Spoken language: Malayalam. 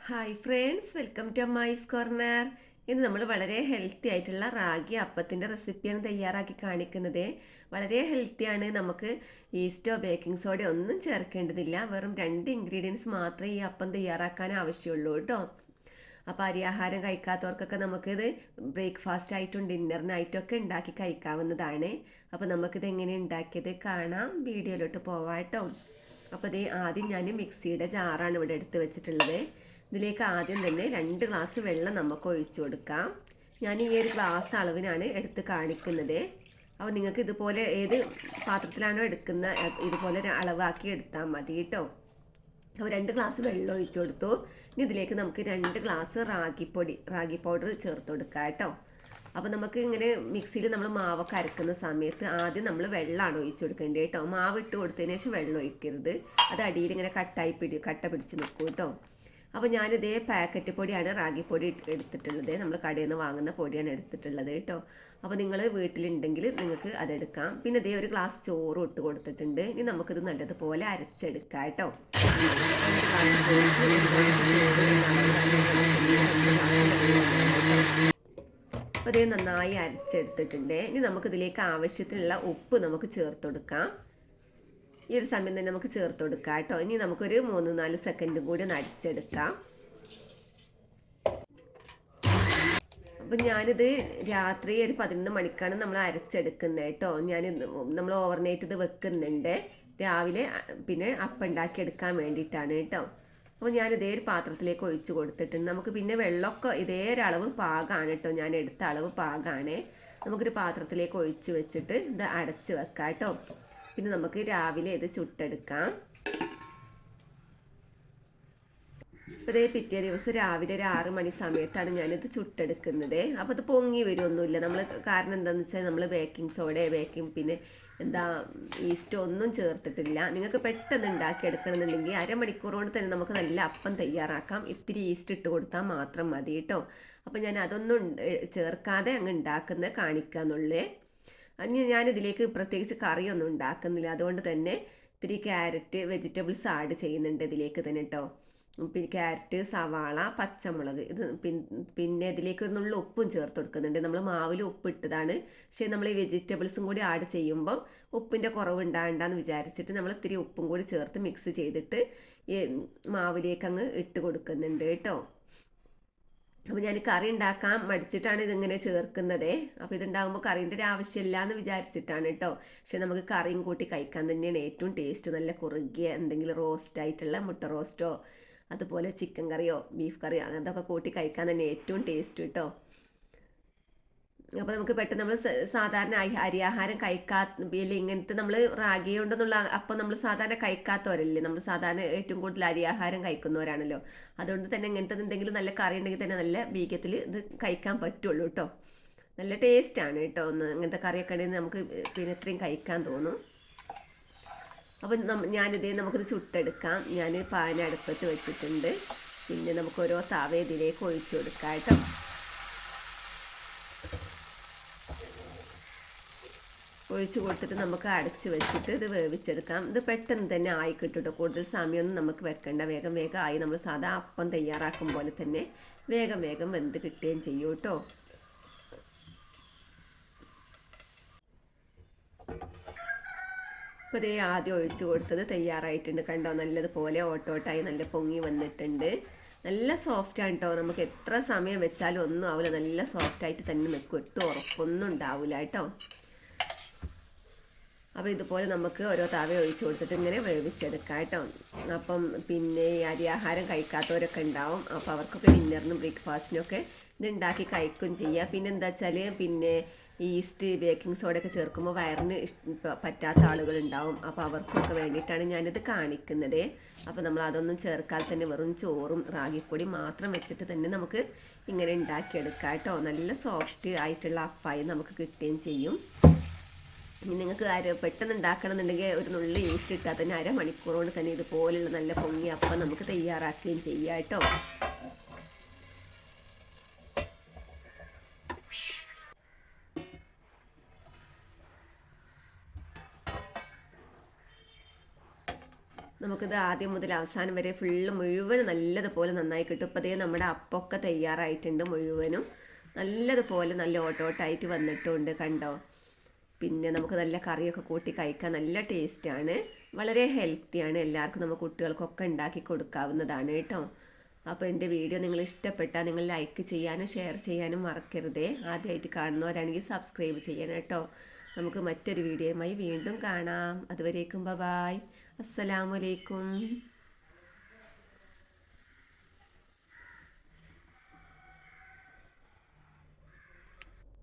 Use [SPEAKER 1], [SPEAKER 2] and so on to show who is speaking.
[SPEAKER 1] Hi friends, welcome to Ammayi's corner. ഇന്ന് നമ്മൾ വളരെ ഹെൽത്തി ആയിട്ടുള്ള റാഗി അപ്പത്തിൻ്റെ റെസിപ്പിയാണ് തയ്യാറാക്കി കാണിക്കുന്നത്. വളരെ ഹെൽത്തിയാണ്. നമുക്ക് ഈസ്റ്റോ ബേക്കിംഗ് സോഡയോ ഒന്നും ചേർക്കേണ്ടതില്ല. വെറും 2 ഇൻഗ്രീഡിയൻസ് മാത്രമേ ഈ അപ്പം തയ്യാറാക്കാൻ ആവശ്യമുള്ളൂ കേട്ടോ. അപ്പോൾ അരിയാഹാരം കഴിക്കാത്തവർക്കൊക്കെ നമുക്കിത് ബ്രേക്ക്ഫാസ്റ്റ് ആയിട്ടും ഡിന്നറിനായിട്ടും ഒക്കെ ഉണ്ടാക്കി കഴിക്കാവുന്നതാണ്. അപ്പോൾ നമുക്കിത് എങ്ങനെ ഉണ്ടാക്കിയത് കാണാം. വീഡിയോയിലോട്ട് പോവാം കേട്ടോ. അപ്പോൾ ഇത് ആദ്യം ഞാൻ മിക്സിയുടെ ജാറാണ് ഇവിടെ എടുത്ത് വെച്ചിട്ടുള്ളത്. ഇതിലേക്ക് ആദ്യം തന്നെ 2 ഗ്ലാസ് വെള്ളം നമുക്ക് ഒഴിച്ചു കൊടുക്കാം. ഞാൻ ഈ ഒരു ഗ്ലാസ് അളവിനാണ് എടുത്ത് കാണിക്കുന്നത്. അപ്പോൾ നിങ്ങൾക്ക് ഇതുപോലെ ഏത് പാത്രത്തിലാണോ എടുക്കുന്ന ഇതുപോലെ അളവാക്കി എടുത്താൽ മതി കേട്ടോ. അപ്പോൾ 2 ഗ്ലാസ് വെള്ളം ഒഴിച്ചു കൊടുത്തു. ഇനി ഇതിലേക്ക് നമുക്ക് 2 ഗ്ലാസ് റാഗി പൗഡർ ചേർത്ത് കൊടുക്കാം കേട്ടോ. അപ്പോൾ നമുക്ക് ഇങ്ങനെ മിക്സിയിൽ നമ്മൾ മാവൊക്കെ അരക്കുന്ന സമയത്ത് ആദ്യം നമ്മൾ വെള്ളമാണ് ഒഴിച്ചു കൊടുക്കേണ്ടത് കേട്ടോ. മാവ് ഇട്ട് കൊടുത്തതിന് ശേഷം വെള്ളം ഒഴിക്കരുത്. അത് അടിയിൽ ഇങ്ങനെ കട്ട പിടിച്ച് നിൽക്കും കേട്ടോ. അപ്പോൾ ഞാനിതേ പാക്കറ്റ് പൊടിയാണ് റാഗി പൊടി എടുത്തിട്ടുള്ളത്. നമ്മൾ കടയിൽ നിന്ന് വാങ്ങുന്ന പൊടിയാണ് എടുത്തിട്ടുള്ളത് കേട്ടോ. അപ്പോൾ നിങ്ങൾ വീട്ടിലുണ്ടെങ്കിൽ നിങ്ങൾക്ക് അതെടുക്കാം. പിന്നെ ഇതേ ഒരു ഗ്ലാസ് ചോറും ഇട്ട് കൊടുത്തിട്ടുണ്ട്. ഇനി നമുക്കിത് നല്ലതുപോലെ അരച്ചെടുക്കാം കേട്ടോ. അപ്പോൾ ഇതേ നന്നായി അരച്ചെടുത്തിട്ടുണ്ട്. ഇനി നമുക്കിതിലേക്ക് ആവശ്യത്തിനുള്ള ഉപ്പ് നമുക്ക് ചേർത്ത് കൊടുക്കാം. ഈ ഒരു സമയം തന്നെ നമുക്ക് ചേർത്ത് കൊടുക്കാം കേട്ടോ. ഇനി നമുക്കൊരു 3-4 സെക്കൻഡും കൂടി ഒന്ന് അടിച്ചെടുക്കാം. അപ്പം ഞാനിത് രാത്രി ഒരു 11 മണിക്കാണ് നമ്മൾ അരച്ചെടുക്കുന്നത് കേട്ടോ. നമ്മൾ ഓവർനൈറ്റ് ഇത് വെക്കുന്നുണ്ട്. രാവിലെ പിന്നെ അപ്പം ഉണ്ടാക്കിയെടുക്കാൻ വേണ്ടിയിട്ടാണ് കേട്ടോ. അപ്പോൾ ഞാനിതേ ഒരു പാത്രത്തിലേക്ക് ഒഴിച്ച് കൊടുത്തിട്ടുണ്ട്. നമുക്ക് പിന്നെ വെള്ളമൊക്കെ ഇതേ ഒരളവ് പാകമാണ് കേട്ടോ. ഞാൻ എടുത്ത അളവ് പാകമാണ്. നമുക്കൊരു പാത്രത്തിലേക്ക് ഒഴിച്ച് വെച്ചിട്ട് ഇത് അടച്ച് വെക്കാം കേട്ടോ. പിന്നെ നമുക്ക് രാവിലെ ഇത് ചുട്ടെടുക്കാം. അപ്പോൾ ഇതേ പിറ്റേ ദിവസം രാവിലെ ഒരു 6 മണി സമയത്താണ് ഞാനിത് ചുട്ടെടുക്കുന്നത്. അപ്പോൾ ഇത് പൊങ്ങി വരുമൊന്നുമില്ല. കാരണം എന്താണെന്ന് വെച്ചാൽ നമ്മൾ ബേക്കിംഗ് സോഡ പിന്നെ ഈസ്റ്റോ ഒന്നും ചേർത്തിട്ടില്ല. നിങ്ങൾക്ക് പെട്ടെന്ന് ഉണ്ടാക്കിയെടുക്കണമെന്നുണ്ടെങ്കിൽ അരമണിക്കൂർ കൊണ്ട് തന്നെ നമുക്ക് നല്ല അപ്പം തയ്യാറാക്കാം. ഇത്തിരി ഈസ്റ്റ് ഇട്ട് കൊടുത്താൽ മാത്രം മതി കേട്ടോ. അപ്പോൾ ഞാൻ അതൊന്നും ചേർക്കാതെ അങ്ങ് ഉണ്ടാക്കുന്നത് കാണിക്കാന്നുള്ളേ. ഞാനിതിലേക്ക് പ്രത്യേകിച്ച് കറിയൊന്നും ഉണ്ടാക്കുന്നില്ല. അതുകൊണ്ട് തന്നെ ഇത്തിരി ക്യാരറ്റ് വെജിറ്റബിൾസ് ആഡ് ചെയ്യുന്നുണ്ട് ഇതിലേക്ക് തന്നെ കേട്ടോ. പിന്നെ ക്യാരറ്റ്, സവാള, പച്ചമുളക്, ഇത് പിന്നെ ഇതിലേക്ക് ഒരു നുള്ള ഉപ്പും ചേർത്ത് കൊടുക്കുന്നുണ്ട്. നമ്മൾ മാവിൽ ഉപ്പ് ഇട്ടതാണ്. പക്ഷേ നമ്മൾ ഈ വെജിറ്റബിൾസും കൂടി ആഡ് ചെയ്യുമ്പം ഉപ്പിൻ്റെ കുറവ് ഉണ്ടാകണ്ടെന്ന് വിചാരിച്ചിട്ട് നമ്മൾ ഇത്തിരി ഉപ്പും കൂടി ചേർത്ത് മിക്സ് ചെയ്തിട്ട് ഈ മാവിലേക്ക് അങ്ങ് ഇട്ട് കൊടുക്കുന്നുണ്ട് കേട്ടോ. അപ്പോൾ ഞാൻ കറി ഉണ്ടാക്കാൻ മടിച്ചിട്ടാണ് ഇതിങ്ങനെ ചേർക്കുന്നത്. അപ്പോൾ ഇതുണ്ടാകുമ്പോൾ കറീൻ്റെ ഒരു ആവശ്യമില്ല എന്ന് വിചാരിച്ചിട്ടാണ് കേട്ടോ. പക്ഷെ നമുക്ക് കറിയും കൂട്ടി കഴിക്കാൻ തന്നെയാണ് ഏറ്റവും ടേസ്റ്റ്. നല്ല കുറുകിയ എന്തെങ്കിലും റോസ്റ്റ് ആയിട്ടുള്ള മുട്ട റോസ്റ്റോ അതുപോലെ ചിക്കൻ കറിയോ ബീഫ് കറിയോ അങ്ങനത്തൊക്കെ കൂട്ടി കഴിക്കാൻ തന്നെ ഏറ്റവും ടേസ്റ്റ് കേട്ടോ. അപ്പോൾ നമുക്ക് പെട്ടെന്ന് നമ്മൾ സാധാരണ അരിയാഹാരം ഇങ്ങനത്തെ നമ്മൾ റാഗി കൊണ്ടെന്നുള്ള അപ്പം നമ്മൾ സാധാരണ കഴിക്കാത്തവരല്ലേ. നമ്മൾ സാധാരണ ഏറ്റവും കൂടുതൽ അരിയാഹാരം കഴിക്കുന്നവരാണല്ലോ. അതുകൊണ്ട് തന്നെ ഇങ്ങനത്തെ എന്തെങ്കിലും നല്ല കറി ഉണ്ടെങ്കിൽ തന്നെ നല്ല വേഗത്തിൽ ഇത് കഴിക്കാൻ പറ്റുള്ളൂ കേട്ടോ. നല്ല ടേസ്റ്റാണ് കേട്ടോ. ഇങ്ങനത്തെ കറിയൊക്കെ ഉണ്ടെങ്കിൽ നമുക്ക് പിന്നെ ഇത്രയും കഴിക്കാൻ തോന്നും. അപ്പം നമുക്കിത് ചുട്ടെടുക്കാം. ഞാൻ പാൻ അടുപ്പത്ത് വെച്ചിട്ടുണ്ട്. പിന്നെ നമുക്ക് ഓരോ തവ ഇതിലേക്ക് ഒഴിച്ചു കൊടുക്കാം കേട്ടോ. ഒഴിച്ച് കൊടുത്തിട്ട് നമുക്ക് അടച്ച് വെച്ചിട്ട് ഇത് വേവിച്ചെടുക്കാം. ഇത് പെട്ടെന്ന് തന്നെ ആയി കിട്ടും. കൂടുതൽ സമയമൊന്നും നമുക്ക് വെക്കേണ്ട. വേഗം ആയി നമ്മൾ സാധാ അപ്പം തയ്യാറാക്കും പോലെ തന്നെ വേഗം വെന്ത് കിട്ടുകയും ചെയ്യും കേട്ടോ. അപ്പോൾ ഇതേ ആദ്യം ഒഴിച്ചു കൊടുത്തത് തയ്യാറായിട്ടുണ്ട് കണ്ടോ. നല്ലതുപോലെ ഓട്ടോട്ടായി നല്ല പൊങ്ങി വന്നിട്ടുണ്ട്. നല്ല സോഫ്റ്റാണ് കേട്ടോ. നമുക്ക് എത്ര സമയം വെച്ചാലും ഒന്നും ആവില്ല. നല്ല സോഫ്റ്റായിട്ട് തന്നെ നിൽക്കും. ഒട്ടും ഉറപ്പൊന്നും ഉണ്ടാവില്ല കേട്ടോ. അപ്പോൾ ഇതുപോലെ നമുക്ക് ഓരോ തവ ഒഴിച്ചു കൊടുത്തിട്ട് ഇങ്ങനെ വേവിച്ചെടുക്കാം കേട്ടോ. അപ്പം പിന്നെ അരിയാഹാരം കഴിക്കാത്തവരൊക്കെ ഉണ്ടാവും. അപ്പോൾ അവർക്കൊക്കെ ഡിന്നറിനും ബ്രേക്ക്ഫാസ്റ്റിനൊക്കെ ഇത് ഉണ്ടാക്കി കഴിക്കും ചെയ്യാം. പിന്നെ എന്താ വെച്ചാൽ പിന്നെ ഈസ്റ്റ് ബേക്കിംഗ് സോഡയൊക്കെ ചേർക്കുമ്പോൾ വയറിന് പറ്റാത്ത ആളുകളുണ്ടാവും. അപ്പോൾ അവർക്കൊക്കെ വേണ്ടിയിട്ടാണ് ഞാനിത് കാണിക്കുന്നത്. അപ്പോൾ നമ്മൾ അതൊന്നും ചേർക്കാതെ തന്നെ വെറും ചോറും റാഗിപ്പൊടി മാത്രം വെച്ചിട്ട് തന്നെ നമുക്ക് ഇങ്ങനെ ഉണ്ടാക്കിയെടുക്കാം കേട്ടോ. നല്ല സോഫ്റ്റ് ആയിട്ടുള്ള അപ്പായി നമുക്ക് കിട്ടുകയും ചെയ്യും. ഇനി നിങ്ങൾക്ക് പെട്ടെന്ന് ഉണ്ടാക്കണമെന്നുണ്ടെങ്കിൽ ഒരു നുള്ളി ഈസ്റ്റ് ഇട്ടാൽ തന്നെ അരമണിക്കൂർ കൊണ്ട് തന്നെ ഇതുപോലുള്ള നല്ല പൊങ്ങി അപ്പം നമുക്ക് തയ്യാറാക്കുകയും ചെയ്യാം കേട്ടോ. നമുക്കിത് ആദ്യം മുതൽ അവസാനം വരെ ഫുള്ള് മുഴുവനും നല്ലതുപോലെ നന്നായി കിട്ടും. ഇപ്പോൾ അതേ നമ്മുടെ അപ്പമൊക്കെ തയ്യാറായിട്ടുണ്ട്. മുഴുവനും നല്ലതുപോലെ നല്ല ഓട്ടോട്ടായിട്ട് വന്നിട്ടുണ്ട്, കണ്ടോ. പിന്നെ നമുക്ക് നല്ല കറിയൊക്കെ കൂട്ടി കഴിക്കാൻ നല്ല ടേസ്റ്റാണ്, വളരെ ഹെൽത്തിയാണ്. എല്ലാവർക്കും നമുക്ക് കുട്ടികൾക്കൊക്കെ ഉണ്ടാക്കി കൊടുക്കാവുന്നതാണ് കേട്ടോ. അപ്പോൾ എൻ്റെ വീഡിയോ നിങ്ങൾ ഇഷ്ടപ്പെട്ടാൽ നിങ്ങൾ ലൈക്ക് ചെയ്യാനും ഷെയർ ചെയ്യാനും മറക്കരുതേ. ആദ്യമായിട്ട് കാണുന്നവരാണെങ്കിൽ സബ്സ്ക്രൈബ് ചെയ്യണം കേട്ടോ. നമുക്ക് മറ്റൊരു വീഡിയോയുമായി വീണ്ടും കാണാം. അതുവരേക്കും ബൈ. അസ്സലാമു അലൈക്കും.